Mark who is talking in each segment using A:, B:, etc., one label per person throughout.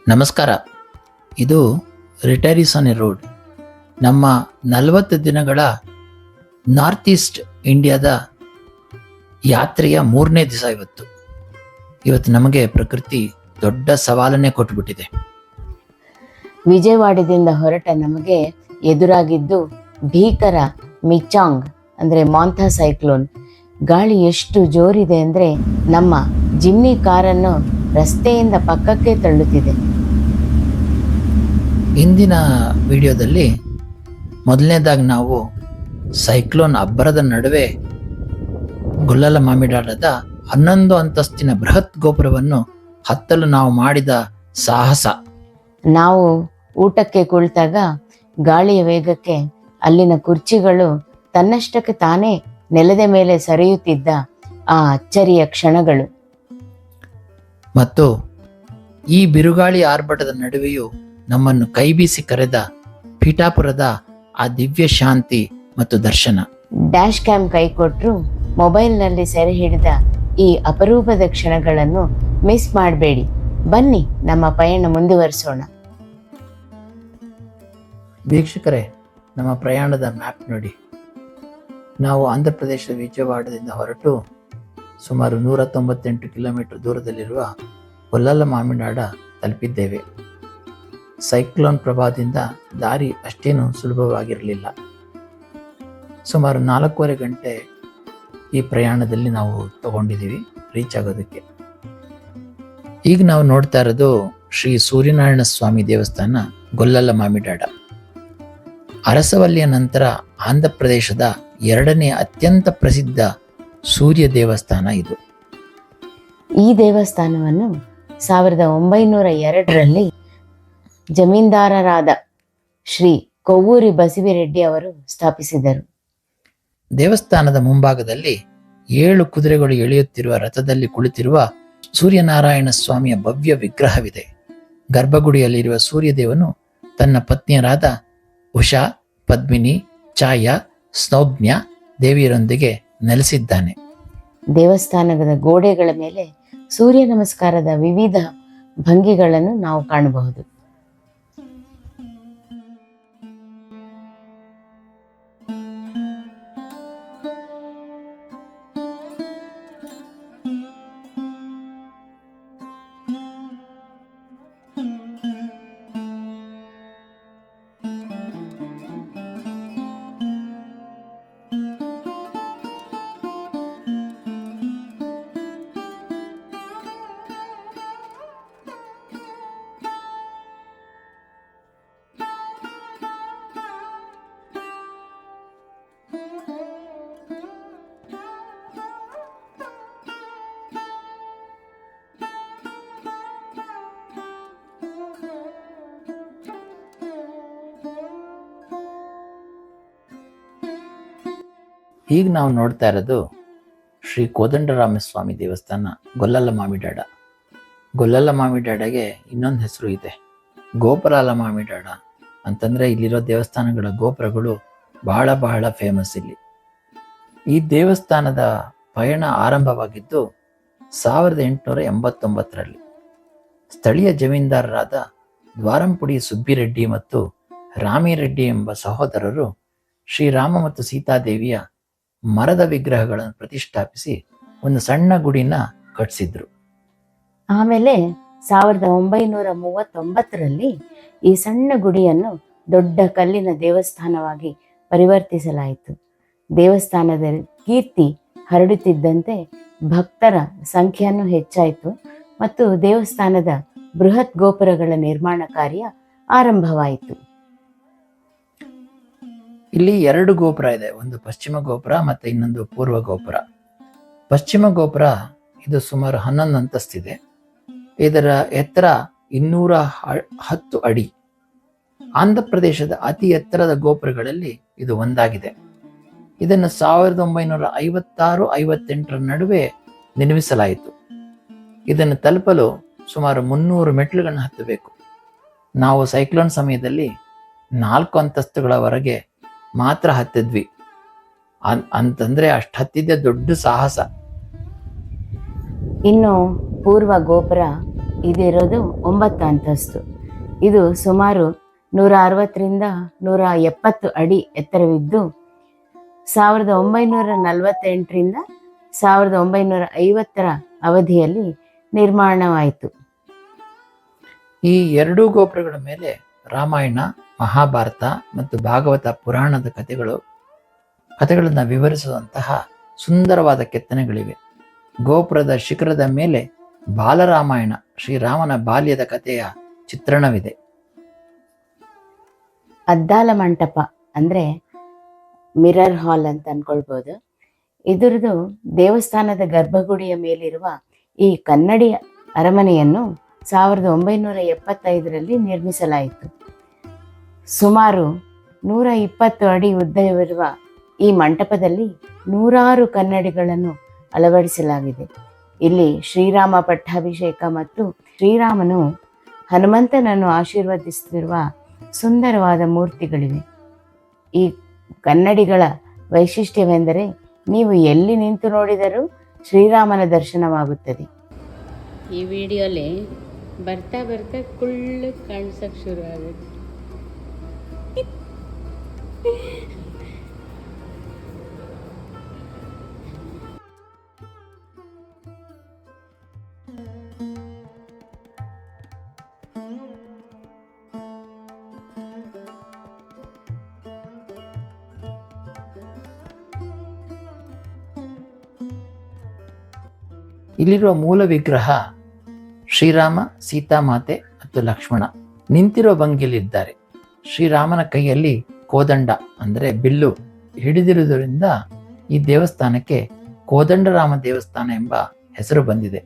A: ನಮಸ್ಕಾರ. ಇದು ರಿಟೈರೀಸ್ on A road. ನಮ್ಮ 40 ದಿನಗಳ ನಾರ್ತ್ ಈಸ್ಟ್ ಇಂಡಿಯಾದ ಯಾತ್ರೆಯ 3ನೇ ದಿವಸ ಇವತ್ತು ನಮಗೆ ಪ್ರಕೃತಿ ದೊಡ್ಡ ಸವಾಲನ್ನೇ ಕೊಟ್ಟುಬಿಟ್ಟಿದೆ.
B: ವಿಜಯವಾಡದಿಂದ ಹೊರಟ ನಮಗೆ ಎದುರಾಗಿದ್ದು ಭೀಕರ ಮಿಚಾಂಗ್ ಅಂದರೆ ಮಾಂಥಾ ಸೈಕ್ಲೋನ್. ಗಾಳಿ ಎಷ್ಟು ಜೋರಿದೆ ಅಂದರೆ ನಮ್ಮ ಜಿಮ್ನಿ ಕಾರನ್ನು ರಸ್ತೆಯಿಂದ ಪಕ್ಕಕ್ಕೆ ತಳ್ಳುತ್ತಿದೆ.
A: ಇಂದಿನ ವಿಡಿಯೋದಲ್ಲಿ ಮೊದಲನೇದಾಗಿ ನಾವು ಸೈಕ್ಲೋನ್ ಅಬ್ಬರದ ನಡುವೆ ಗೊಲ್ಲಲಮಾಮಿಡಾಡದ 11 ಅಂತಸ್ತಿನ ಬೃಹತ್ ಗೋಪುರವನ್ನು ಹತ್ತಲು ನಾವು ಮಾಡಿದ ಸಾಹಸ.
B: ನಾವು ಊಟಕ್ಕೆ ಕುಳಿತಾಗ ಗಾಳಿಯ ವೇಗಕ್ಕೆ ಅಲ್ಲಿನ ಕುರ್ಚಿಗಳು ತನ್ನಷ್ಟಕ್ಕೆ ತಾನೇ ನೆಲದ ಮೇಲೆ ಸರಿಯುತ್ತಿದ್ದ ಆ ಅಚ್ಚರಿಯ ಕ್ಷಣಗಳು.
A: ಮತ್ತು ಈ ಬಿರುಗಾಳಿ ಆರ್ಭಟದ ನಡುವೆಯೂ ನಮ್ಮನ್ನು ಕೈಬೀಸಿ ಕರೆದ ಪೀಠಾಪುರದ ಆ ದಿವ್ಯ ಶಾಂತಿ ಮತ್ತು ದರ್ಶನ.
B: ಡ್ಯಾಶ್ ಕ್ಯಾಮ್ ಕೈ ಕೊಟ್ಟರು ಮೊಬೈಲ್ನಲ್ಲಿ ಸೆರೆ ಹಿಡಿದ ಈ ಅಪರೂಪದ ಕ್ಷಣಗಳನ್ನು ಮಿಸ್ ಮಾಡಬೇಡಿ. ಬನ್ನಿ ನಮ್ಮ ಪಯಣ ಮುಂದುವರಿಸೋಣ.
A: ವೀಕ್ಷಕರೇ, ನಮ್ಮ ಪ್ರಯಾಣದ ಮ್ಯಾಪ್ ನೋಡಿ. ನಾವು ಆಂಧ್ರ ಪ್ರದೇಶದ ವಿಜಯವಾಡದಿಂದ ಹೊರಟು ಸುಮಾರು 198 ಕಿಲೋಮೀಟರ್ ದೂರದಲ್ಲಿರುವ ಗೊಲ್ಲಲಮಾಮಿಡಾಡ ತಲುಪಿದ್ದೇವೆ. ಸೈಕ್ಲೋನ್ ಪ್ರಭಾವದಿಂದ ದಾರಿ ಅಷ್ಟೇನು ಸುಲಭವಾಗಿರಲಿಲ್ಲ. ಸುಮಾರು 4.5 ಗಂಟೆ ಈ ಪ್ರಯಾಣದಲ್ಲಿ ನಾವು ತಗೊಂಡಿದ್ದೀವಿ ರೀಚ್ ಆಗೋದಕ್ಕೆ. ಈಗ ನಾವು ನೋಡ್ತಾ ಇರೋದು ಶ್ರೀ ಸೂರ್ಯನಾರಾಯಣ ಸ್ವಾಮಿ ದೇವಸ್ಥಾನ ಗೊಲ್ಲಲಮಾಮಿಡಾಡ. ಅರಸವಲ್ಲಿಯ ನಂತರ ಆಂಧ್ರ ಪ್ರದೇಶದ 2ನೇ ಅತ್ಯಂತ ಪ್ರಸಿದ್ಧ ಸೂರ್ಯ ದೇವಸ್ಥಾನ ಇದು.
B: ಈ ದೇವಸ್ಥಾನವನ್ನು 1902ರಲ್ಲಿ ಜಮೀನ್ದಾರರಾದ ಶ್ರೀ ಕೊವ್ವೂರಿ ಬಸವಿರೆಡ್ಡಿ ಅವರು ಸ್ಥಾಪಿಸಿದರು.
A: ದೇವಸ್ಥಾನದ ಮುಂಭಾಗದಲ್ಲಿ 7 ಕುದುರೆಗಳು ಎಳೆಯುತ್ತಿರುವ ರಥದಲ್ಲಿ ಕುಳಿತಿರುವ ಸೂರ್ಯನಾರಾಯಣ ಸ್ವಾಮಿಯ ಭವ್ಯ ವಿಗ್ರಹವಿದೆ. ಗರ್ಭಗುಡಿಯಲ್ಲಿರುವ ಸೂರ್ಯದೇವನು ತನ್ನ ಪತ್ನಿಯರಾದ ಉಷಾ, ಪದ್ಮಿನಿ, ಛಾಯಾ, ಸ್ನೌಜ್ಞ ದೇವಿಯರೊಂದಿಗೆ ನೆಲೆಸಿದ್ದಾನೆ.
B: ದೇವಸ್ಥಾನದ ಗೋಡೆಗಳ ಮೇಲೆ ಸೂರ್ಯ ನಮಸ್ಕಾರದ ವಿವಿಧ ಭಂಗಿಗಳನ್ನು ನಾವು ಕಾಣಬಹುದು.
A: ಈಗ ನಾವು ನೋಡ್ತಾ ಇರೋದು ಶ್ರೀ ಕೋದಂಡರಾಮಸ್ವಾಮಿ ದೇವಸ್ಥಾನ ಗೊಲ್ಲಲಮಾಮಿಡಾಡ. ಗೊಲ್ಲಲಮಾಮಿಡಾಡಗೆ ಇನ್ನೊಂದು ಹೆಸರು ಇದೆ, ಗೋಪುರಲಮಾಮಿಡಾಡ ಅಂತಂದರೆ ಇಲ್ಲಿರೋ ದೇವಸ್ಥಾನಗಳ ಗೋಪುರಗಳು ಬಹಳ ಫೇಮಸ್ ಇಲ್ಲಿ. ಈ ದೇವಸ್ಥಾನದ ಪಯಣ ಆರಂಭವಾಗಿದ್ದು 1889ರಲ್ಲಿ. ಸ್ಥಳೀಯ ಜಮೀನ್ದಾರರಾದ ದ್ವಾರಂಪುಡಿ ಸುಬ್ಬಿರೆಡ್ಡಿ ಮತ್ತು ರಾಮಿರೆಡ್ಡಿ ಎಂಬ ಸಹೋದರರು ಶ್ರೀರಾಮ ಮತ್ತು ಸೀತಾದೇವಿಯ ಮರದ ವಿಗ್ರಹಗಳನ್ನು ಪ್ರತಿಷ್ಠಾಪಿಸಿ ಒಂದು ಸಣ್ಣ ಗುಡಿನ ಕಟ್ಟಿಸಿದ್ರು.
B: ಆಮೇಲೆ 1939ರಲ್ಲಿ ಈ ಸಣ್ಣ ಗುಡಿಯನ್ನು ದೊಡ್ಡ ಕಲ್ಲಿನ ದೇವಸ್ಥಾನವಾಗಿ ಪರಿವರ್ತಿಸಲಾಯಿತು. ದೇವಸ್ಥಾನದ ಕೀರ್ತಿ ಹರಡುತ್ತಿದ್ದಂತೆ ಭಕ್ತರ ಸಂಖ್ಯೆಯನ್ನು ಹೆಚ್ಚಾಯಿತು ಮತ್ತು ದೇವಸ್ಥಾನದ ಬೃಹತ್ ಗೋಪುರಗಳ ನಿರ್ಮಾಣ ಕಾರ್ಯ ಆರಂಭವಾಯಿತು.
A: ಇಲ್ಲಿ 2 ಗೋಪುರ ಇದೆ, ಒಂದು ಪಶ್ಚಿಮ ಗೋಪುರ ಮತ್ತು ಇನ್ನೊಂದು ಪೂರ್ವ ಗೋಪುರ. ಪಶ್ಚಿಮ ಗೋಪುರ ಇದು ಸುಮಾರು 11 ಅಂತಸ್ತಿದೆ. ಇದರ ಎತ್ತರ 210 ಅಡಿ. ಆಂಧ್ರ ಪ್ರದೇಶದ ಅತಿ ಎತ್ತರದ ಗೋಪುರಗಳಲ್ಲಿ ಇದು ಒಂದಾಗಿದೆ. ಇದನ್ನು 1956-58 ನಡುವೆ ನಿರ್ಮಿಸಲಾಯಿತು. ಇದನ್ನು ತಲುಪಲು ಸುಮಾರು 300 ಮೆಟ್ಲುಗಳನ್ನು ಹತ್ತಬೇಕು. ನಾವು ಸೈಕ್ಲೋನ್ ಸಮಯದಲ್ಲಿ 4 ಅಂತಸ್ತುಗಳವರೆಗೆ ಮಾತ್ರ ಹತ್ತಿದ್ವಿ. ಅಂತಂದ್ರೆ ಅಷ್ಟು ಹತ್ತಿದ್ದೆ ದೊಡ್ಡ ಸಾಹಸ.
B: ಇನ್ನು ಪೂರ್ವ ಗೋಪುರ ಇದಿರೋದು 9 ಅಂತಸ್ತು. ಇದು ಸುಮಾರು 160ರಿಂದ 170 ಅಡಿ ಎತ್ತರವಿದ್ದು 1948ರಿಂದ 1950ರ ಅವಧಿಯಲ್ಲಿ ನಿರ್ಮಾಣವಾಯಿತು.
A: ಈ ಎರಡೂ ಗೋಪುರಗಳ ಮೇಲೆ ರಾಮಾಯಣ, ಮಹಾಭಾರತ ಮತ್ತು ಭಾಗವತ ಪುರಾಣದ ಕಥೆಗಳನ್ನು ವಿವರಿಸುವಂತಹ ಸುಂದರವಾದ ಕೆತ್ತನೆಗಳಿವೆ. ಗೋಪುರದ ಶಿಖರದ ಮೇಲೆ ಬಾಲರಾಮಾಯಣ, ಶ್ರೀರಾಮನ ಬಾಲ್ಯದ ಕಥೆಯ ಚಿತ್ರಣವಿದೆ.
B: ಅದ್ದಾಲ ಮಂಟಪ ಅಂದರೆ ಮಿರರ್ ಹಾಲ್ ಅಂತ ಅನ್ಕೊಳ್ಬೋದು. ಇದರದು ದೇವಸ್ಥಾನದ ಗರ್ಭಗುಡಿಯ ಮೇಲಿರುವ ಈ ಕನ್ನಡಿ ಅರಮನೆಯನ್ನು 1975ರಲ್ಲಿ ನಿರ್ಮಿಸಲಾಯಿತು. ಸುಮಾರು 120 ಅಡಿ ಉದ್ದವಿರುವ ಈ ಮಂಟಪದಲ್ಲಿ 100 ಕನ್ನಡಿಗಳನ್ನು ಅಳವಡಿಸಲಾಗಿದೆ. ಇಲ್ಲಿ ಶ್ರೀರಾಮ ಪಟ್ಟಾಭಿಷೇಕ ಮತ್ತು ಶ್ರೀರಾಮನು ಹನುಮಂತನನ್ನು ಆಶೀರ್ವದಿಸುತ್ತಿರುವ ಸುಂದರವಾದ ಮೂರ್ತಿಗಳಿವೆ. ಈ ಕನ್ನಡಿಗಳ ವೈಶಿಷ್ಟ್ಯವೆಂದರೆ ನೀವು ಎಲ್ಲಿ ನಿಂತು ನೋಡಿದರೂ ಶ್ರೀರಾಮನ ದರ್ಶನವಾಗುತ್ತದೆ.
C: ಈ ವಿಡಿಯೋಲಿ ಬರ್ತಾ ಬರ್ತಾ ಕುಳ್ಳು ಕಾಣಿಸೋಕೆ ಶುರು ಆಗುತ್ತೆ.
A: ಇಲ್ಲಿರುವ ಮೂಲ ವಿಗ್ರಹ ಶ್ರೀರಾಮ, ಸೀತಾಮಾತೆ ಮತ್ತು ಲಕ್ಷ್ಮಣ ನಿಂತಿರುವ ಭಂಗಿಯಲ್ಲಿದ್ದಾರೆ. ಶ್ರೀರಾಮನ ಕೈಯಲ್ಲಿ ಕೋದಂಡ ಅಂದರೆ ಬಿಲ್ಲು ಹಿಡಿದಿರುವುದರಿಂದ ಈ ದೇವಸ್ಥಾನಕ್ಕೆ ಕೋದಂಡರಾಮ ದೇವಸ್ಥಾನ ಎಂಬ ಹೆಸರು ಬಂದಿದೆ.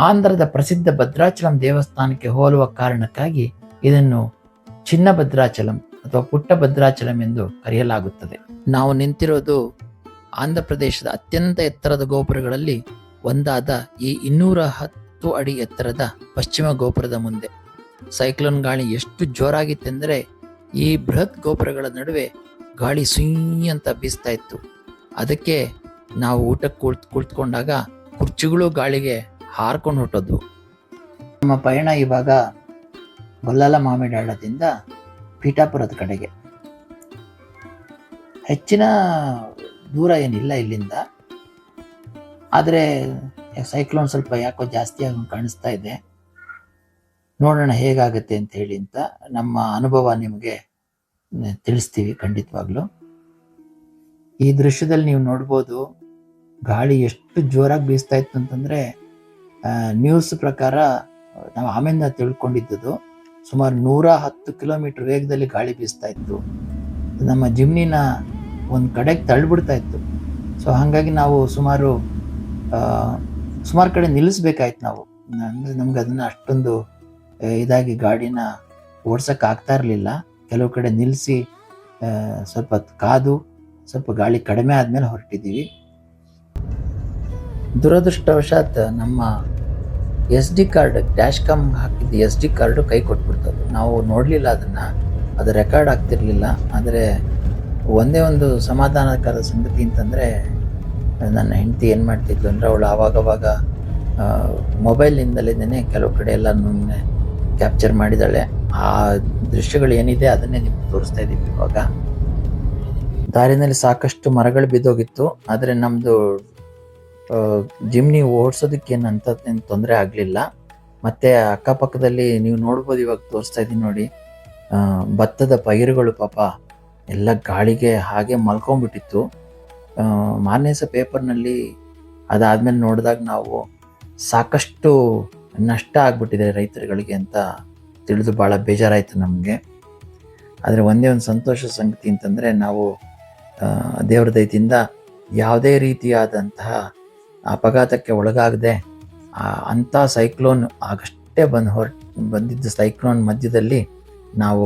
A: ಆಂಧ್ರದ ಪ್ರಸಿದ್ಧ ಭದ್ರಾಚಲಂ ದೇವಸ್ಥಾನಕ್ಕೆ ಹೋಲುವ ಕಾರಣಕ್ಕಾಗಿ ಇದನ್ನು ಚಿನ್ನ ಭದ್ರಾಚಲಂ ಅಥವಾ ಪುಟ್ಟ ಭದ್ರಾಚಲಂ ಎಂದು ಕರೆಯಲಾಗುತ್ತದೆ. ನಾವು ನಿಂತಿರೋದು ಆಂಧ್ರ ಪ್ರದೇಶದ ಅತ್ಯಂತ ಎತ್ತರದ ಗೋಪುರಗಳಲ್ಲಿ ಒಂದಾದ ಈ 210 ಅಡಿ ಎತ್ತರದ ಪಶ್ಚಿಮ ಗೋಪುರದ ಮುಂದೆ. ಸೈಕ್ಲೋನ್ ಗಾಳಿ ಎಷ್ಟು ಜೋರಾಗಿತ್ತೆಂದರೆ ಈ ಬೃಹತ್ ಗೋಪುರಗಳ ನಡುವೆ ಗಾಳಿ ಸುಯ್ ಅಂತ ಬೀಸ್ತಾ ಇತ್ತು. ಅದಕ್ಕೆ ನಾವು ಊಟಕ್ಕೆ ಕುಳಿತುಕೊಂಡಾಗ ಕುರ್ಚಿಗಳು ಗಾಳಿಗೆ ಹಾರ್ಕೊಂಡು ಹೊಟ್ಟೋದ್ವು. ನಮ್ಮ ಪಯಣ ಇವಾಗ ಗೊಲ್ಲಲ ಮಾಮಿಡಾಳದಿಂದ ಪೀಠಾಪುರದ ಕಡೆಗೆ. ಹೆಚ್ಚಿನ ದೂರ ಏನಿಲ್ಲ ಇಲ್ಲಿಂದ, ಆದರೆ ಸೈಕ್ಲೋನ್ ಸ್ವಲ್ಪ ಯಾಕೋ ಜಾಸ್ತಿ ಆಗಿ ಕಾಣಿಸ್ತಾ ಇದೆ. ನೋಡೋಣ ಹೇಗಾಗುತ್ತೆ ಅಂತ ಹೇಳಿ ಅಂತ ನಮ್ಮ ಅನುಭವ ನಿಮಗೆ ತಿಳಿಸ್ತೀವಿ ಖಂಡಿತವಾಗ್ಲೂ. ಈ ದೃಶ್ಯದಲ್ಲಿ ನೀವು ನೋಡ್ಬೋದು ಗಾಳಿ ಎಷ್ಟು ಜೋರಾಗಿ ಬೀಸ್ತಾ ಇತ್ತು ಅಂತಂದರೆ, ನ್ಯೂಸ್ ಪ್ರಕಾರ ನಾವು ಆಮೇಲೆ ತಿಳ್ಕೊಂಡಿದ್ದು ಸುಮಾರು 110 ಕಿಲೋಮೀಟರ್ ವೇಗದಲ್ಲಿ ಗಾಳಿ ಬೀಸ್ತಾ ಇತ್ತು. ನಮ್ಮ ಜಿಮ್ನಿನ ಒಂದು ಕಡೆಗೆ ತಳ್ಳಿಬಿಡ್ತಾ ಇತ್ತು. ಸೊ ಹಾಗಾಗಿ ನಾವು ಸುಮಾರು ಕಡೆ ನಿಲ್ಲಿಸ್ಬೇಕಾಯ್ತು ನಾವು. ಅಂದರೆ ನಮ್ಗೆ ಅದನ್ನು ಅಷ್ಟೊಂದು ಇದಾಗಿ ಗಾಡಿನ ಓಡ್ಸೋಕೆ ಆಗ್ತಾ ಇರಲಿಲ್ಲ. ಕೆಲವು ಕಡೆ ನಿಲ್ಲಿಸಿ ಸ್ವಲ್ಪ ಕಾದು ಸ್ವಲ್ಪ ಗಾಳಿ ಕಡಿಮೆ ಆದಮೇಲೆ ಹೊರಟಿದ್ದೀವಿ. ದುರದೃಷ್ಟವಶಾತ್ ನಮ್ಮ SD ಕಾರ್ಡ್, ಡ್ಯಾಶ್ ಕಾಮ್ ಹಾಕಿದ್ದು SD ಕಾರ್ಡು ಕೈ ಕೊಟ್ಬಿಡ್ತದೆ. ನಾವು ನೋಡಲಿಲ್ಲ ಅದನ್ನು, ಅದು ರೆಕಾರ್ಡ್ ಆಗ್ತಿರ್ಲಿಲ್ಲ. ಆದರೆ ಒಂದೇ ಒಂದು ಸಮಾಧಾನಕರ ಸಂಗತಿ ಅಂತಂದರೆ, ನನ್ನ ಹೆಂಡತಿ ಏನು ಮಾಡ್ತಿದ್ಲು ಅಂದರೆ ಅವಳು ಆವಾಗವಾಗ ಮೊಬೈಲ್ನಿಂದಲೇ ಕೆಲವು ಕಡೆ ಎಲ್ಲ ಕ್ಯಾಪ್ಚರ್ ಮಾಡಿದ್ದಾಳೆ. ಆ ದೃಶ್ಯಗಳು ಏನಿದೆ ಅದನ್ನೇ ನಿಮ್ಗೆ ತೋರಿಸ್ತಾ ಇದ್ದೀವಿ ಇವಾಗ. ದಾರಿನಲ್ಲಿ ಸಾಕಷ್ಟು ಮರಗಳು ಬಿದ್ದೋಗಿತ್ತು, ಆದರೆ ನಮ್ಮದು ಜಿಮ್ನಿ ಓಡಿಸೋದಕ್ಕೆ ಏನು ತೊಂದರೆ ಆಗಲಿಲ್ಲ. ಮತ್ತು ಅಕ್ಕಪಕ್ಕದಲ್ಲಿ ನೀವು ನೋಡ್ಬೋದು, ಇವಾಗ ತೋರಿಸ್ತಾ ಇದ್ದೀನಿ ನೋಡಿ, ಭತ್ತದ ಪೈರುಗಳು ಪಾಪ ಎಲ್ಲ ಗಾಳಿಗೆ ಹಾಗೆ ಮಲ್ಕೊಂಡ್ಬಿಟ್ಟಿತ್ತು. ಮಾರನೇ ದಿವಸ ಪೇಪರ್ನಲ್ಲಿ ಅದಾದಮೇಲೆ ನೋಡಿದಾಗ ನಾವು ಸಾಕಷ್ಟು ನಷ್ಟ ಆಗಿಬಿಟ್ಟಿದೆ ರೈತರುಗಳಿಗೆ ಅಂತ ತಿಳಿದು ಭಾಳ ಬೇಜಾರಾಯಿತು ನಮಗೆ. ಆದರೆ ಒಂದೇ ಒಂದು ಸಂತೋಷ ಸಂಗತಿ ಅಂತಂದರೆ, ನಾವು ದೇವರ ದಯದಿಂದ ಯಾವುದೇ ರೀತಿಯಾದಂತಹ ಅಪಘಾತಕ್ಕೆ ಒಳಗಾಗದೆ ಅಂಥ ಸೈಕ್ಲೋನ್ ಆಗಷ್ಟೇ ಬಂದಿದ್ದ ಸೈಕ್ಲೋನ್ ಮಧ್ಯದಲ್ಲಿ ನಾವು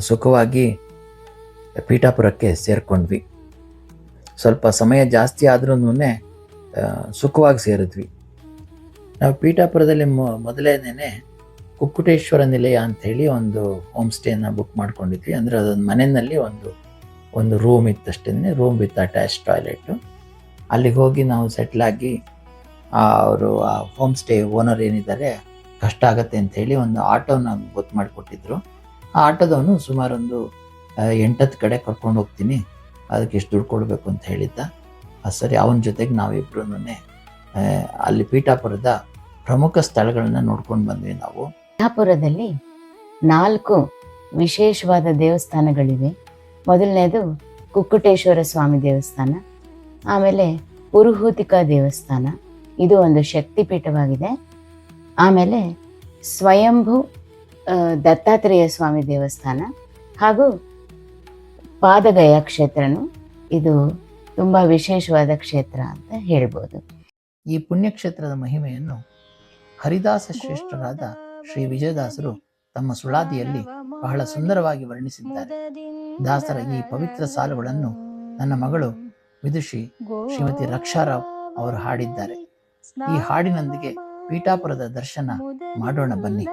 A: ಸುಖವಾಗಿ ಪೀಠಾಪುರಕ್ಕೆ ಸೇರಿಕೊಂಡ್ವಿ. ಸ್ವಲ್ಪ ಸಮಯ ಜಾಸ್ತಿ ಆದ್ರೂ ಸುಖವಾಗಿ ಸೇರಿದ್ವಿ. ನಾವು ಪೀಠಾಪುರದಲ್ಲಿ ಮೊದಲೇನೆ ಕುಕ್ಕುಟೇಶ್ವರ ನಿಲಯ ಅಂಥೇಳಿ ಒಂದು ಹೋಮ್ ಸ್ಟೇನ ಬುಕ್ ಮಾಡ್ಕೊಂಡಿದ್ವಿ. ಅಂದರೆ ಅದೊಂದು ಮನೆಯಲ್ಲಿ ಒಂದು ರೂಮ್ ಇತ್ತಷ್ಟೇ, ರೂಮ್ ವಿತ್ ಅಟ್ಯಾಚ್ ಟಾಯ್ಲೆಟು. ಅಲ್ಲಿಗೆ ಹೋಗಿ ನಾವು ಸೆಟ್ಲಾಗಿ ಅವರು ಆ ಹೋಮ್ ಸ್ಟೇ ಓನರ್ ಏನಿದ್ದಾರೆ ಕಷ್ಟ ಆಗತ್ತೆ ಅಂತ ಹೇಳಿ ಒಂದು ಆಟೋನ ಗೊತ್ತು ಮಾಡಿಕೊಟ್ಟಿದ್ರು. ಆ ಆಟೋದವನು ಸುಮಾರೊಂದು 8-10 ಕಡೆ ಕರ್ಕೊಂಡು ಹೋಗ್ತೀನಿ, ಅದಕ್ಕೆ ಎಷ್ಟು ದುಡ್ಡು ಕೊಡಬೇಕು ಅಂತ ಹೇಳಿದ್ದ. ಸರಿ, ಅವನ ಜೊತೆಗೆ ನಾವಿಬ್ರು ಅಲ್ಲಿ ಪೀಠಾಪುರದ ಪ್ರಮುಖ ಸ್ಥಳಗಳನ್ನ ನೋಡ್ಕೊಂಡು ಬಂದ್ವಿ ನಾವು.
B: ಪೀಠಾಪುರದಲ್ಲಿ 4 ವಿಶೇಷವಾದ ದೇವಸ್ಥಾನಗಳಿವೆ. ಮೊದಲನೇದು ಕುಕ್ಕುಟೇಶ್ವರ ಸ್ವಾಮಿ ದೇವಸ್ಥಾನ, ಆಮೇಲೆ ಪುರುಹೂತಿಕಾ ದೇವಸ್ಥಾನ, ಇದು ಒಂದು ಶಕ್ತಿಪೀಠವಾಗಿದೆ. ಆಮೇಲೆ ಸ್ವಯಂಭೂ ದತ್ತಾತ್ರೇಯ ಸ್ವಾಮಿ ದೇವಸ್ಥಾನ ಹಾಗೂ ಪಾದಗಯ ಕ್ಷೇತ್ರನು, ಇದು ತುಂಬ ವಿಶೇಷವಾದ ಕ್ಷೇತ್ರ ಅಂತ ಹೇಳ್ಬೋದು.
A: ಈ ಪುಣ್ಯಕ್ಷೇತ್ರದ ಮಹಿಮೆಯನ್ನು ಹರಿದಾಸ ಶ್ರೇಷ್ಠರಾದ ಶ್ರೀ ವಿಜಯದಾಸರು ತಮ್ಮ ಸುಳಾದಿಯಲ್ಲಿ ಬಹಳ ಸುಂದರವಾಗಿ ವರ್ಣಿಸಿದ್ದಾರೆ. ದಾಸರ ಈ ಪವಿತ್ರ ಸಾಲುಗಳನ್ನು ನನ್ನ ಮಗಳು ವಿದುಷಿ ಶ್ರೀಮತಿ ರಕ್ಷಾರಾವ್ ಅವರು ಹಾಡಿದ್ದಾರೆ. ಈ ಹಾಡಿನೊಂದಿಗೆ ಪೀಠಾಪುರದ ದರ್ಶನ ಮಾಡೋಣ ಬನ್ನಿ.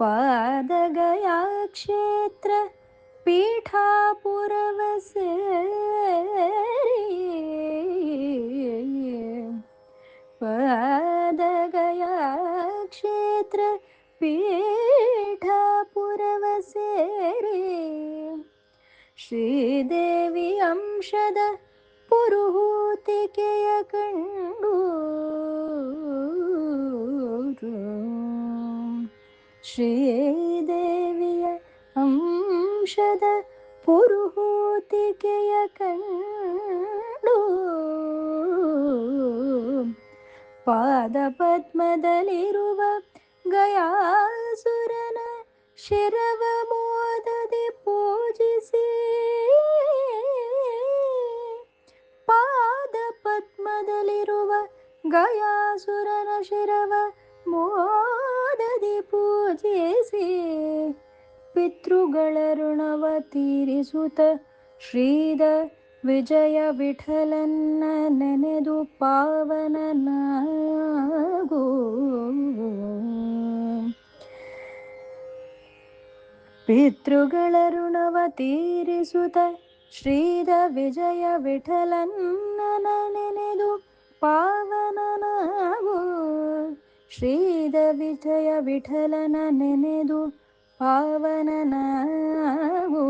D: ಪಾದಗಯಾ ಕ್ಷೇತ್ರ ಪೀಠಾಪುರವಸೇ ಪಾದಗಯಾ ಕ್ಷೇತ್ರ ಪೀಠಾಪುರವಸೇರಿ ಶ್ರೀದೇವಿ ಅಂಶದ ಪುರುಹೂತಿಕೆಯ ಕಂಡು ಶ್ರೀದೇವಿಯ ಅಂಶದ ಪುರುಹೂತಿಕೆಯ ಕಂಡು ಪಾದ ಪದ್ಮದಲ್ಲಿರುವ ಗಯಾಸುರನ ಶಿರವ ಮೋದದಿ ಪೂಜಿಸಿ ಪಾದ ಪದ್ಮದಲ್ಲಿರುವ ಗಯಾಸುರನ ಶಿರವ ಮೋದದಿ ಪೂಜಿಸಿ ಪಿತೃಗಳ ಋಣವ ತೀರಿಸುತ್ತ ಶ್ರೀದ ವಿಜಯ ವಿಠಲನ್ನ ನೆನೆದು ಪಾವನನಾಗು. ಪಿತೃಗಳ ಋಣವ ತೀರಿಸುತ್ತ ಶ್ರೀದ ವಿಜಯ ವಿಠಲನ್ನ ನೆನೆದು ಪಾವನನಾಗು. ಶ್ರೀದ ವಿಜಯ ವಿಠಲನ ನೆನೆದು ಪಾವನನಾಗು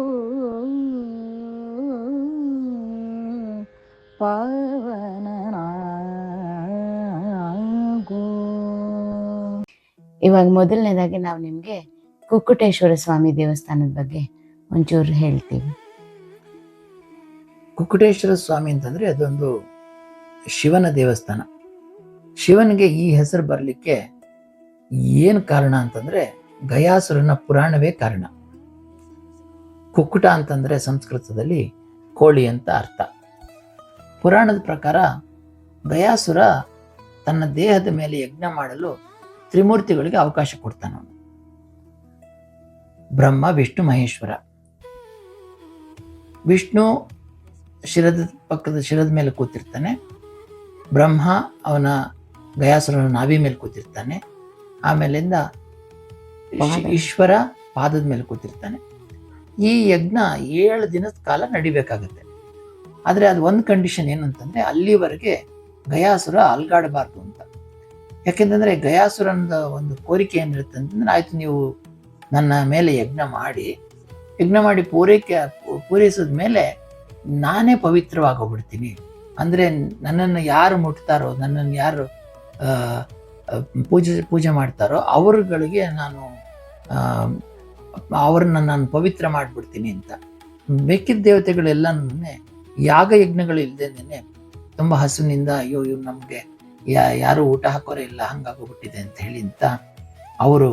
D: ಪಾವನನಾಗು.
B: ಇವಾಗ ಮೊದಲನೇದಾಗಿ ನಾವು ನಿಮಗೆ ಕುಕ್ಕುಟೇಶ್ವರ ಸ್ವಾಮಿ ದೇವಸ್ಥಾನದ ಬಗ್ಗೆ ಒಂಚೂರು ಹೇಳ್ತೀವಿ.
A: ಕುಕ್ಕುಟೇಶ್ವರ ಸ್ವಾಮಿ ಅಂತಂದ್ರೆ ಅದೊಂದು ಶಿವನ ದೇವಸ್ಥಾನ. ಶಿವನಿಗೆ ಈ ಹೆಸರು ಬರಲಿಕ್ಕೆ ಏನು ಕಾರಣ ಅಂತಂದ್ರೆ ಗಯಾಸುರನ ಪುರಾಣವೇ ಕಾರಣ. ಕುಕ್ಕುಟ ಅಂತಂದ್ರೆ ಸಂಸ್ಕೃತದಲ್ಲಿ ಕೋಳಿ ಅಂತ ಅರ್ಥ. ಪುರಾಣದ ಪ್ರಕಾರ ಗಯಾಸುರ ತನ್ನ ದೇಹದ ಮೇಲೆ ಯಜ್ಞ ಮಾಡಲು ತ್ರಿಮೂರ್ತಿಗಳಿಗೆ ಅವಕಾಶ ಕೊಡ್ತಾನೆ. ಬ್ರಹ್ಮ, ವಿಷ್ಣು, ಮಹೇಶ್ವರ. ವಿಷ್ಣು ಶಿರದ ಮೇಲೆ ಕೂತಿರ್ತಾನೆ, ಬ್ರಹ್ಮ ಅವನ ಗಯಾಸುರನ ನಾಭಿ ಮೇಲೆ ಕೂತಿರ್ತಾನೆ, ಆಮೇಲಿಂದ ಈಶ್ವರ ಪಾದದ ಮೇಲೆ ಕೂತಿರ್ತಾನೆ. ಈ ಯಜ್ಞ 7 ದಿನದ ಕಾಲ ನಡಿಬೇಕಾಗತ್ತೆ. ಆದರೆ ಅದು ಒಂದು ಕಂಡೀಷನ್ ಏನಂತಂದ್ರೆ ಅಲ್ಲಿವರೆಗೆ ಗಯಾಸುರ ಅಲ್ಗಾಡಬಾರ್ದು ಅಂತ. ಯಾಕೆಂತಂದ್ರೆ ಗಯಾಸುರನ ಒಂದು ಕೋರಿಕೆ ಏನಿರುತ್ತೆ ಅಂತಂದ್ರೆ, ಆಯ್ತು ನೀವು ನನ್ನ ಮೇಲೆ ಯಜ್ಞ ಮಾಡಿ ಪೂರೈಸಿದ ಮೇಲೆ ನಾನೇ ಪವಿತ್ರವಾಗೋಗ್ಬಿಡ್ತೀನಿ. ಅಂದರೆ ನನ್ನನ್ನು ಯಾರು ಮುಟ್ತಾರೋ, ನನ್ನನ್ನು ಯಾರು ಪೂಜೆ ಮಾಡ್ತಾರೋ ಅವರುಗಳಿಗೆ ಅವ್ರನ್ನ ನಾನು ಪವಿತ್ರ ಮಾಡಿಬಿಡ್ತೀನಿ ಅಂತ. ಬೇಕಿದ್ದ ದೇವತೆಗಳೆಲ್ಲನೇ ಯಾಗ ಯಜ್ಞಗಳು ಇಲ್ಲದೇನೆ ತುಂಬ ಹಸುವಿನಿಂದ ಅಯ್ಯೋ ಇವ್ರು ನಮಗೆ ಯಾರು ಊಟ ಹಾಕೋರೇ ಇಲ್ಲ, ಹಂಗಾಗೋಗ್ಬಿಟ್ಟಿದೆ ಅಂತ ಹೇಳಿ ಅಂತ ಅವರು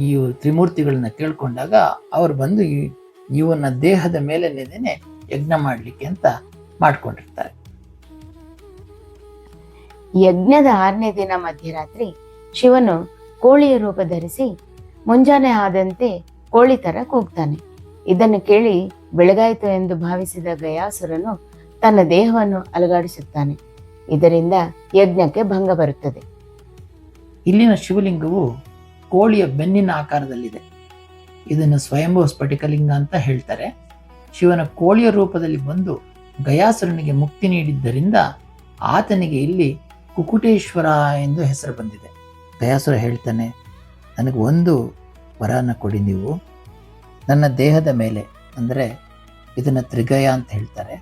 A: ಈ ತ್ರಿಮೂರ್ತಿಗಳನ್ನ ಕೇಳ್ಕೊಂಡಾಗ ಅವ್ರು ಬಂದು ಇವನ ದೇಹದ ಮೇಲೆನೇನೆ ಯಜ್ಞ ಮಾಡಲಿಕ್ಕೆ ಅಂತ ಮಾಡ್ಕೊಂಡಿರ್ತಾರೆ.
B: ಯಜ್ಞದ 6ನೇ ದಿನ ಮಧ್ಯರಾತ್ರಿ ಶಿವನು ಕೋಳಿಯ ರೂಪ ಧರಿಸಿ ಮುಂಜಾನೆ ಆದಂತೆ ಕೋಳಿ ತರ ಕೂಗ್ತಾನೆ. ಇದನ್ನು ಕೇಳಿ ಬೆಳಗಾಯಿತು ಎಂದು ಭಾವಿಸಿದ ಗಯಾಸುರನು ತನ್ನ ದೇಹವನ್ನು ಅಲುಗಾಡಿಸುತ್ತಾನೆ. ಇದರಿಂದ ಯಜ್ಞಕ್ಕೆ ಭಂಗ ಬರುತ್ತದೆ.
A: ಇಲ್ಲಿನ ಶಿವಲಿಂಗವು ಕೋಳಿಯ ಬೆನ್ನಿನ ಆಕಾರದಲ್ಲಿದೆ. ಇದನ್ನು ಸ್ವಯಂಭೂ ಸ್ಫಟಿಕಲಿಂಗ ಅಂತ ಹೇಳ್ತಾರೆ. ಶಿವನ ಕೋಳಿಯ ರೂಪದಲ್ಲಿ ಬಂದು ಗಯಾಸುರನಿಗೆ ಮುಕ್ತಿ ನೀಡಿದ್ದರಿಂದ ಆತನಿಗೆ ಇಲ್ಲಿ ಕುಕ್ಕುಟೇಶ್ವರ ಎಂದು ಹೆಸರು ಬಂದಿದೆ. ಗಯಾಸುರ ಹೇಳ್ತಾನೆ, ನನಗೆ ಒಂದು ವರನ ಕೊಡಿ ನೀವು. ನನ್ನ ದೇಹದ ಮೇಲೆ, ಅಂದರೆ ಇದನ್ನು ತ್ರಿಗಯ ಅಂತ ಹೇಳ್ತಾರೆ,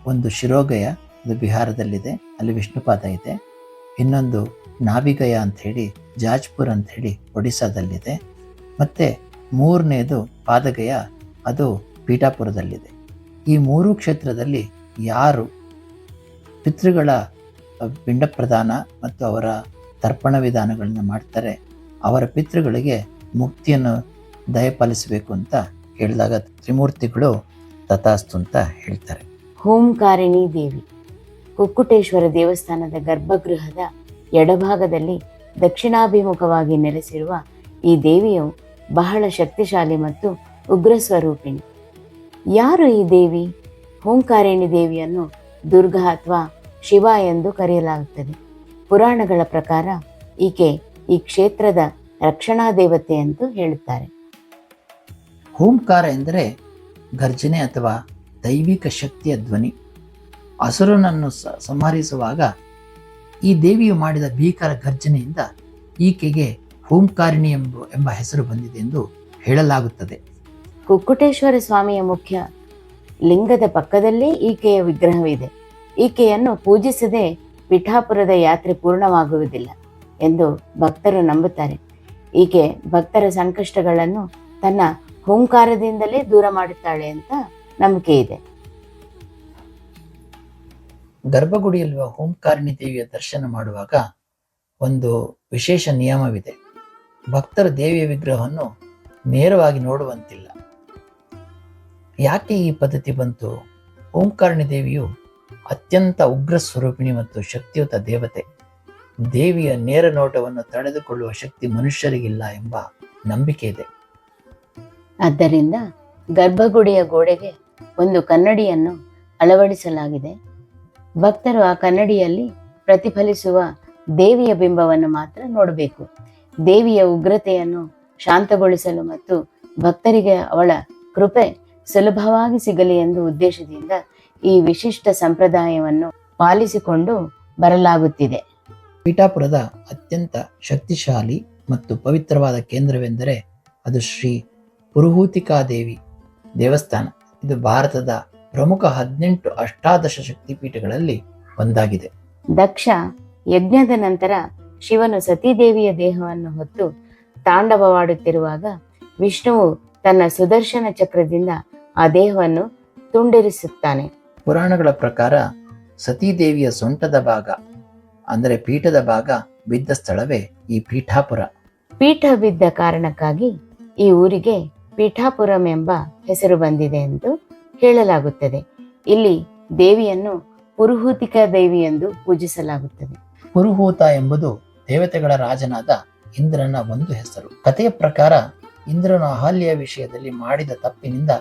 A: ಒಂದು ಶಿರೋಗಯ, ಅದು ಬಿಹಾರದಲ್ಲಿದೆ, ಅಲ್ಲಿ ವಿಷ್ಣುಪಾದ ಇದೆ. ಇನ್ನೊಂದು ನಾಭಿಗಯ ಅಂಥೇಳಿ ಜಾಜ್ಪುರ್ ಅಂಥೇಳಿ ಒಡಿಸ್ಸಾದಲ್ಲಿದೆ. ಮತ್ತು ಮೂರನೇದು ಪಾದಗಯ, ಅದು ಪೀಠಾಪುರದಲ್ಲಿದೆ. ಈ ಮೂರು ಕ್ಷೇತ್ರದಲ್ಲಿ ಯಾರು ಪಿತೃಗಳ ಪಿಂಡ ಪ್ರದಾನ ಮತ್ತು ಅವರ ತರ್ಪಣ ವಿಧಾನಗಳನ್ನು ಮಾಡ್ತಾರೆ, ಅವರ ಪಿತೃಗಳಿಗೆ ಮುಕ್ತಿಯನ್ನು ದಯಪಾಲಿಸಬೇಕು ಅಂತ ಹೇಳಿದಾಗ ತ್ರಿಮೂರ್ತಿಗಳು ತಥಾಸ್ತು ಅಂತ ಹೇಳ್ತಾರೆ.
B: ಓಂಕಾರಿಣಿ ದೇವಿ ಕುಕ್ಕುಟೇಶ್ವರ ದೇವಸ್ಥಾನದ ಗರ್ಭಗೃಹದ ಎಡಭಾಗದಲ್ಲಿ ದಕ್ಷಿಣಾಭಿಮುಖವಾಗಿ ನೆಲೆಸಿರುವ ಈ ದೇವಿಯು ಬಹಳ ಶಕ್ತಿಶಾಲಿ ಮತ್ತು ಉಗ್ರ ಸ್ವರೂಪಿಣಿ. ಯಾರು ಈ ದೇವಿ? ಓಂಕಾರಿಣಿ ದೇವಿಯನ್ನು ದುರ್ಗಾ ಅಥವಾ ಶಿವ ಎಂದು ಕರೆಯಲಾಗುತ್ತದೆ. ಪುರಾಣಗಳ ಪ್ರಕಾರ ಈಕೆ ಈ ಕ್ಷೇತ್ರದ ರಕ್ಷಣಾ ದೇವತೆ ಎಂದು ಹೇಳುತ್ತಾರೆ.
A: ಓಂಕಾರ ಎಂದರೆ ಗರ್ಜನೆ ಅಥವಾ ದೈವಿಕ ಶಕ್ತಿಯ ಧ್ವನಿ. ಅಸುರನನ್ನು ಸಂಹರಿಸುವಾಗ ಈ ದೇವಿಯು ಮಾಡಿದ ಭೀಕರ ಗರ್ಜನೆಯಿಂದ ಈಕೆಗೆ ಓಂಕಾರಿಣಿ ಎಂಬ ಹೆಸರು ಬಂದಿದೆ ಎಂದು ಹೇಳಲಾಗುತ್ತದೆ.
B: ಕುಕ್ಕುಟೇಶ್ವರ ಸ್ವಾಮಿಯ ಮುಖ್ಯ ಲಿಂಗದ ಪಕ್ಕದಲ್ಲೇ ಈಕೆಯ ವಿಗ್ರಹವಿದೆ. ಈಕೆಯನ್ನು ಪೂಜಿಸದೆ ಪಿಠಾಪುರದ ಯಾತ್ರೆ ಪೂರ್ಣವಾಗುವುದಿಲ್ಲ ಎಂದು ಭಕ್ತರು ನಂಬುತ್ತಾರೆ. ಈಕೆ ಭಕ್ತರ ಸಂಕಷ್ಟಗಳನ್ನು ತನ್ನ ಓಂಕಾರದಿಂದಲೇ ದೂರ ಮಾಡುತ್ತಾಳೆ ಅಂತ ನಂಬಿಕೆ ಇದೆ.
A: ಗರ್ಭಗುಡಿಯಲ್ಲಿರುವ ಓಂಕಾರಿಣಿ ದೇವಿಯ ದರ್ಶನ ಮಾಡುವಾಗ ಒಂದು ವಿಶೇಷ ನಿಯಮವಿದೆ. ಭಕ್ತರು ದೇವಿಯ ವಿಗ್ರಹವನ್ನು ನೇರವಾಗಿ ನೋಡುವಂತಿಲ್ಲ. ಯಾಕೆ ಈ ಪದ್ಧತಿ ಬಂತು? ಓಂಕಾರಿಣಿ ದೇವಿಯು ಅತ್ಯಂತ ಉಗ್ರ ಸ್ವರೂಪಿಣಿ ಮತ್ತು ಶಕ್ತಿಯುತ ದೇವತೆ. ದೇವಿಯ ನೇರ ನೋಟವನ್ನು ತಡೆದುಕೊಳ್ಳುವ ಶಕ್ತಿ ಮನುಷ್ಯರಿಗಿಲ್ಲ ಎಂಬ ನಂಬಿಕೆ ಇದೆ.
B: ಆದ್ದರಿಂದ ಗರ್ಭಗುಡಿಯ ಗೋಡೆಗೆ ಒಂದು ಕನ್ನಡಿಯನ್ನು ಅಳವಡಿಸಲಾಗಿದೆ. ಭಕ್ತರು ಆ ಕನ್ನಡಿಯಲ್ಲಿ ಪ್ರತಿಫಲಿಸುವ ದೇವಿಯ ಬಿಂಬವನ್ನು ಮಾತ್ರ ನೋಡಬೇಕು. ದೇವಿಯ ಉಗ್ರತೆಯನ್ನು ಶಾಂತಗೊಳಿಸಲು ಮತ್ತು ಭಕ್ತರಿಗೆ ಅವಳ ಕೃಪೆ ಸುಲಭವಾಗಿ ಸಿಗಲಿ ಎಂಬ ಉದ್ದೇಶದಿಂದ ಈ ವಿಶಿಷ್ಟ ಸಂಪ್ರದಾಯವನ್ನು ಪಾಲಿಸಿಕೊಂಡು ಬರಲಾಗುತ್ತಿದೆ.
A: ಪೀಠಾಪುರದ ಅತ್ಯಂತ ಶಕ್ತಿಶಾಲಿ ಮತ್ತು ಪವಿತ್ರವಾದ ಕೇಂದ್ರವೆಂದರೆ ಅದು ಶ್ರೀ ಪುರುಹೂತಿಕಾದೇವಿ ದೇವಸ್ಥಾನ. ಇದು ಭಾರತದ ಪ್ರಮುಖ 18 ಅಷ್ಟಾದಶ ಶಕ್ತಿಪೀಠಗಳಲ್ಲಿ ಒಂದಾಗಿದೆ.
B: ದಕ್ಷ ಯಜ್ಞದ ನಂತರ ಶಿವನು ಸತೀದೇವಿಯ ದೇಹವನ್ನು ಹೊತ್ತು ತಾಂಡವವಾಡುತ್ತಿರುವಾಗ ವಿಷ್ಣುವು ತನ್ನ ಸುದರ್ಶನ ಚಕ್ರದಿಂದ ಆ ದೇಹವನ್ನು ತುಂಡರಿಸುತ್ತಾನೆ.
A: ಪುರಾಣಗಳ ಪ್ರಕಾರ ಸತೀದೇವಿಯ ಸೊಂಟದ ಭಾಗ, ಅಂದರೆ ಪೀಠದ ಭಾಗ ಬಿದ್ದ ಸ್ಥಳವೇ ಈ ಪೀಠಾಪುರ.
B: ಪೀಠ ಬಿದ್ದ ಕಾರಣಕ್ಕಾಗಿ ಈ ಊರಿಗೆ ಪೀಠಾಪುರಂ ಎಂಬ ಹೆಸರು ಬಂದಿದೆ ಎಂದು ಹೇಳಲಾಗುತ್ತದೆ. ಇಲ್ಲಿ ದೇವಿಯನ್ನು ಪುರುಹೂತಿಕಾ ದೇವಿ ಎಂದು ಪೂಜಿಸಲಾಗುತ್ತದೆ.
A: ಪುರುಹೂತ ಎಂಬುದು ದೇವತೆಗಳ ರಾಜನಾದ ಇಂದ್ರನ ಒಂದು ಹೆಸರು. ಕಥೆಯ ಪ್ರಕಾರ ಇಂದ್ರನು ಅಹಲ್ಯ ವಿಷಯದಲ್ಲಿ ಮಾಡಿದ ತಪ್ಪಿನಿಂದ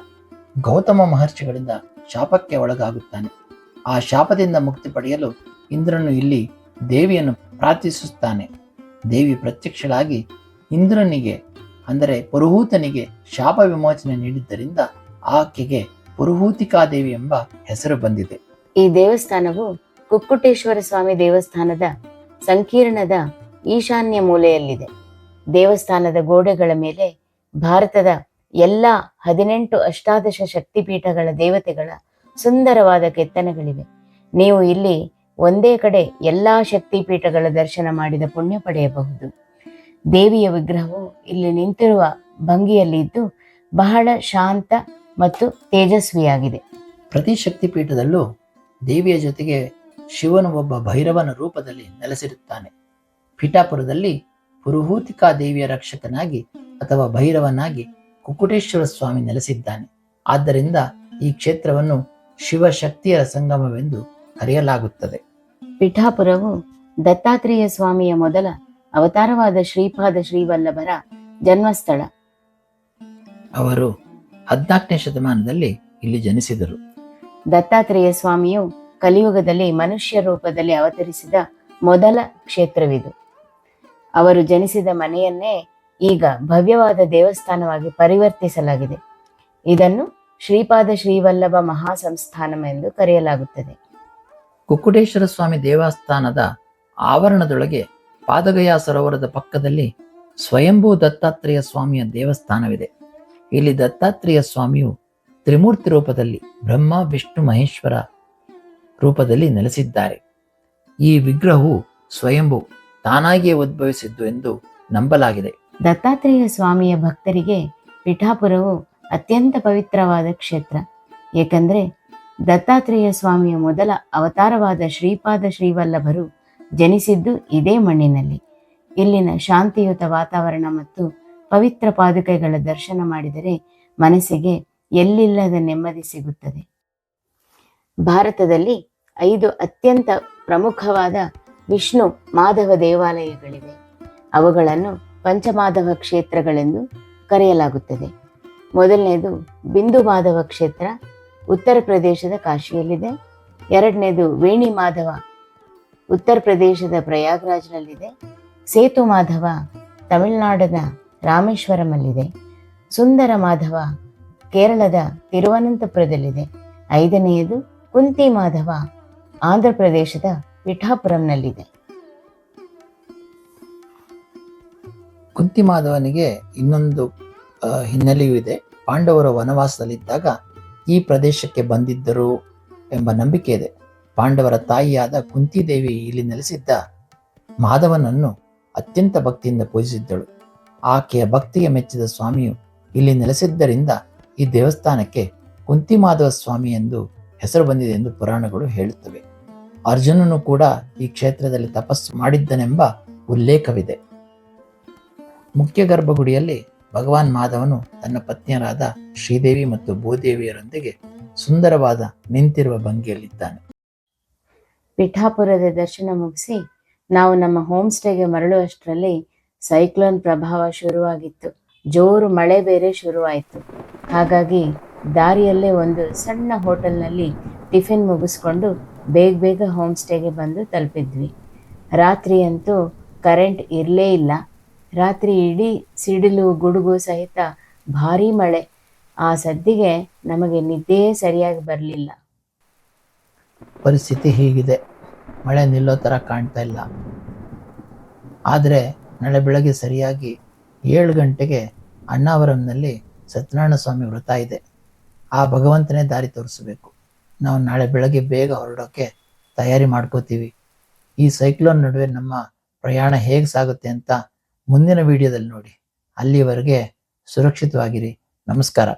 A: ಗೌತಮ ಮಹರ್ಷಿಗಳಿಂದ ಶಾಪಕ್ಕೆ ಒಳಗಾಗುತ್ತಾನೆ. ಆ ಶಾಪದಿಂದ ಮುಕ್ತಿ ಪಡೆಯಲು ಇಂದ್ರನು ಇಲ್ಲಿ ದೇವಿಯನ್ನು ಪ್ರಾರ್ಥಿಸುತ್ತಾನೆ. ದೇವಿ ಪ್ರತ್ಯಕ್ಷಳಾಗಿ ಇಂದ್ರನಿಗೆ, ಅಂದರೆ ಪುರುಹೂತನಿಗೆ ಶಾಪ ವಿಮೋಚನೆ ನೀಡಿದ್ದರಿಂದ ಆಕೆಗೆ ಪುರುಹೂತಿಕಾದೇವಿ ಎಂಬ ಹೆಸರು ಬಂದಿದೆ.
B: ಈ ದೇವಸ್ಥಾನವು ಕುಕ್ಕುಟೇಶ್ವರ ಸ್ವಾಮಿ ದೇವಸ್ಥಾನದ ಸಂಕೀರ್ಣದ ಈಶಾನ್ಯ ಮೂಲೆಯಲ್ಲಿದೆ. ದೇವಸ್ಥಾನದ ಗೋಡೆಗಳ ಮೇಲೆ ಭಾರತದ ಎಲ್ಲ 18 ಅಷ್ಟಾದಶ ಶಕ್ತಿಪೀಠಗಳ ದೇವತೆಗಳ ಸುಂದರವಾದ ಕೆತ್ತನೆಗಳಿವೆ. ನೀವು ಇಲ್ಲಿ ಒಂದೇ ಕಡೆ ಎಲ್ಲಾ ಶಕ್ತಿಪೀಠಗಳ ದರ್ಶನ ಮಾಡಿದ ಪುಣ್ಯ ಪಡೆಯಬಹುದು. ದೇವಿಯ ವಿಗ್ರಹವು ಇಲ್ಲಿ ನಿಂತಿರುವ ಭಂಗಿಯಲ್ಲಿ ಇದ್ದು ಬಹಳ ಶಾಂತ ಮತ್ತು ತೇಜಸ್ವಿಯಾಗಿದೆ.
A: ಪ್ರತಿ ಶಕ್ತಿಪೀಠದಲ್ಲೂ ದೇವಿಯ ಜೊತೆಗೆ ಶಿವನು ಒಬ್ಬ ಭೈರವನ ರೂಪದಲ್ಲಿ ನೆಲೆಸಿರುತ್ತಾನೆ. ಪೀಠಾಪುರದಲ್ಲಿ ಪುರುಹೂತಿಕಾ ದೇವಿಯ ರಕ್ಷಕನಾಗಿ ಅಥವಾ ಭೈರವನಾಗಿ ಕುಕ್ಕುಟೇಶ್ವರ ಸ್ವಾಮಿ ನೆಲೆಸಿದ್ದಾನೆ. ಆದ್ದರಿಂದ ಈ ಕ್ಷೇತ್ರವನ್ನು ಶಿವಶಕ್ತಿಯರ ಸಂಗಮವೆಂದು ಕರೆಯಲಾಗುತ್ತದೆ.
B: ಪೀಠಾಪುರವು ದತ್ತಾತ್ರೇಯ ಸ್ವಾಮಿಯ ಮೊದಲ ಅವತಾರವಾದ ಶ್ರೀಪಾದ ಶ್ರೀವಲ್ಲಭರ ಜನ್ಮಸ್ಥಳ.
A: ಅವರು 14ನೇ ಶತಮಾನದಲ್ಲಿ ಇಲ್ಲಿ ಜನಿಸಿದರು.
B: ದತ್ತಾತ್ರೇಯ ಸ್ವಾಮಿಯು ಕಲಿಯುಗದಲ್ಲಿ ಮನುಷ್ಯ ರೂಪದಲ್ಲಿ ಅವತರಿಸಿದ ಮೊದಲ ಕ್ಷೇತ್ರವಿದು. ಅವರು ಜನಿಸಿದ ಮನೆಯನ್ನೇ ಈಗ ಭವ್ಯವಾದ ದೇವಸ್ಥಾನವಾಗಿ ಪರಿವರ್ತಿಸಲಾಗಿದೆ. ಇದನ್ನು ಶ್ರೀಪಾದ ಶ್ರೀವಲ್ಲಭ ಮಹಾಸಂಸ್ಥಾನಂ ಎಂದು ಕರೆಯಲಾಗುತ್ತದೆ.
A: ಕುಕ್ಕುಟೇಶ್ವರ ಸ್ವಾಮಿ ದೇವಸ್ಥಾನದ ಆವರಣದೊಳಗೆ ಪಾದಗಯ ಸರೋವರದ ಪಕ್ಕದಲ್ಲಿ ಸ್ವಯಂಭೂ ದತ್ತಾತ್ರೇಯ ಸ್ವಾಮಿಯ ದೇವಸ್ಥಾನವಿದೆ. ಇಲ್ಲಿ ದತ್ತಾತ್ರೇಯ ಸ್ವಾಮಿಯು ತ್ರಿಮೂರ್ತಿ ರೂಪದಲ್ಲಿ ಬ್ರಹ್ಮ ವಿಷ್ಣು ಮಹೇಶ್ವರ ರೂಪದಲ್ಲಿ ನೆಲೆಸಿದ್ದಾರೆ. ಈ ವಿಗ್ರಹವು ಸ್ವಯಂಭೂ ತಾನಾಗಿಯೇ ಉದ್ಭವಿಸಿದ್ದು ಎಂದು ನಂಬಲಾಗಿದೆ.
B: ದತ್ತಾತ್ರೇಯ ಸ್ವಾಮಿಯ ಭಕ್ತರಿಗೆ ಪಿಠಾಪುರವು ಅತ್ಯಂತ ಪವಿತ್ರವಾದ ಕ್ಷೇತ್ರ. ಏಕೆಂದರೆ ದತ್ತಾತ್ರೇಯ ಸ್ವಾಮಿಯ ಮೊದಲ ಅವತಾರವಾದ ಶ್ರೀಪಾದ ಶ್ರೀವಲ್ಲಭರು ಜನಿಸಿದ್ದು ಇದೇ ಮಣ್ಣಿನಲ್ಲಿ. ಇಲ್ಲಿನ ಶಾಂತಿಯುತ ವಾತಾವರಣ ಮತ್ತು ಪವಿತ್ರ ಪಾದುಕೆಗಳ ದರ್ಶನ ಮಾಡಿದರೆ ಮನಸ್ಸಿಗೆ ಎಲ್ಲಿಲ್ಲದ ನೆಮ್ಮದಿ ಸಿಗುತ್ತದೆ. ಭಾರತದಲ್ಲಿ 5 ಅತ್ಯಂತ ಪ್ರಮುಖವಾದ ವಿಷ್ಣು ಮಾಧವ ದೇವಾಲಯಗಳಿವೆ. ಅವುಗಳನ್ನು ಪಂಚಮಾಧವ ಕ್ಷೇತ್ರಗಳೆಂದು ಕರೆಯಲಾಗುತ್ತದೆ. ಮೊದಲನೇದು ಬಿಂದು ಮಾಧವ ಕ್ಷೇತ್ರ, ಉತ್ತರ ಪ್ರದೇಶದ ಕಾಶಿಯಲ್ಲಿದೆ. ಎರಡನೇದು ವೇಣಿ ಮಾಧವ, ಉತ್ತರ ಪ್ರದೇಶದ ಪ್ರಯಾಗ್ರಾಜ್ನಲ್ಲಿದೆ. ಸೇತು ಮಾಧವ ತಮಿಳುನಾಡಿನ ರಾಮೇಶ್ವರಮಲ್ಲಿದೆ. ಸುಂದರ ಮಾಧವ ಕೇರಳದ ತಿರುವನಂತಪುರದಲ್ಲಿದೆ. 5ನೆಯದು ಕುಂತಿ ಮಾಧವ ಆಂಧ್ರ ಪ್ರದೇಶದ ಪಿಠಾಪುರಂನಲ್ಲಿದೆ.
A: ಕುಂತಿ ಮಾಧವನಿಗೆ ಇನ್ನೊಂದು ಹಿನ್ನೆಲೆಯೂ ಇದೆ. ಪಾಂಡವರು ವನವಾಸದಲ್ಲಿದ್ದಾಗ ಈ ಪ್ರದೇಶಕ್ಕೆ ಬಂದಿದ್ದರು ಎಂಬ ನಂಬಿಕೆ ಇದೆ. ಪಾಂಡವರ ತಾಯಿಯಾದ ಕುಂತಿದೇವಿ ಇಲ್ಲಿ ನೆಲೆಸಿದ್ದ ಮಾಧವನನ್ನು ಅತ್ಯಂತ ಭಕ್ತಿಯಿಂದ ಪೂಜಿಸಿದ್ದಳು. ಆಕೆಯ ಭಕ್ತಿಗೆ ಮೆಚ್ಚಿದ ಸ್ವಾಮಿಯು ಇಲ್ಲಿ ನೆಲೆಸಿದ್ದರಿಂದ ಈ ದೇವಸ್ಥಾನಕ್ಕೆ ಕುಂತಿ ಮಾಧವ ಸ್ವಾಮಿ ಎಂದು ಹೆಸರು ಬಂದಿದೆ ಎಂದು ಪುರಾಣಗಳು ಹೇಳುತ್ತವೆ. ಅರ್ಜುನನು ಕೂಡ ಈ ಕ್ಷೇತ್ರದಲ್ಲಿ ತಪಸ್ಸು ಮಾಡಿದ್ದನೆಂಬ ಉಲ್ಲೇಖವಿದೆ. ಮುಖ್ಯ ಗರ್ಭಗುಡಿಯಲ್ಲಿ ಭಗವಾನ್ ಮಾಧವನು ತನ್ನ ಪತ್ನಿಯರಾದ ಶ್ರೀದೇವಿ ಮತ್ತು ಭೂದೇವಿಯರೊಂದಿಗೆ ಸುಂದರವಾದ ನಿಂತಿರುವ ಭಂಗಿಯಲ್ಲಿದ್ದಾನೆ.
B: ಪಿಠಾಪುರದ ದರ್ಶನ ಮುಗಿಸಿ ನಾವು ನಮ್ಮ ಹೋಮ್ ಸ್ಟೇಗೆ ಮರಳುವಷ್ಟರಲ್ಲಿ ಸೈಕ್ಲೋನ್ ಪ್ರಭಾವ ಶುರುವಾಗಿತ್ತು. ಜೋರು ಮಳೆ ಬೇರೆ ಶುರುವಾಯಿತು. ಹಾಗಾಗಿ ದಾರಿಯಲ್ಲೇ ಒಂದು ಸಣ್ಣ ಹೋಟೆಲ್ನಲ್ಲಿ ಟಿಫಿನ್ ಮುಗಿಸ್ಕೊಂಡು ಬೇಗ ಹೋಮ್ ಸ್ಟೇಗೆ ಬಂದು ತಲುಪಿದ್ವಿ. ರಾತ್ರಿ ಅಂತೂ ಕರೆಂಟ್ ಇರಲೇ ಇಲ್ಲ. ರಾತ್ರಿ ಇಡೀ ಸಿಡಿಲು ಗುಡುಗು ಸಹಿತ ಭಾರೀ ಮಳೆ. ಆ ಸದ್ದಿಗೆ ನಮಗೆ ನಿದ್ದೆಯೇ ಸರಿಯಾಗಿ ಬರಲಿಲ್ಲ.
A: ಪರಿಸ್ಥಿತಿ ಹೀಗಿದೆ. ಮಳೆ ನಿಲ್ಲೋ ಥರ ಕಾಣ್ತಾ ಇಲ್ಲ. ಆದರೆ ನಾಳೆ ಬೆಳಗ್ಗೆ ಸರಿಯಾಗಿ 7 ಗಂಟೆಗೆ ಅಣ್ಣಾವರಂನಲ್ಲಿ ಸತ್ಯನಾರಾಯಣ ಸ್ವಾಮಿ ವ್ರತ ಇದೆ. ಆ ಭಗವಂತನೇ ದಾರಿ ತೋರಿಸಬೇಕು. ನಾವು ನಾಳೆ ಬೆಳಗ್ಗೆ ಬೇಗ ಹೊರಡೋಕ್ಕೆ ತಯಾರಿ ಮಾಡ್ಕೋತೀವಿ. ಈ ಸೈಕ್ಲೋನ್ ನಡುವೆ ನಮ್ಮ ಪ್ರಯಾಣ ಹೇಗೆ ಸಾಗುತ್ತೆ ಅಂತ ಮುಂದಿನ ವಿಡಿಯೋದಲ್ಲಿ ನೋಡಿ. ಅಲ್ಲಿವರೆಗೆ ಸುರಕ್ಷಿತವಾಗಿರಿ. ನಮಸ್ಕಾರ.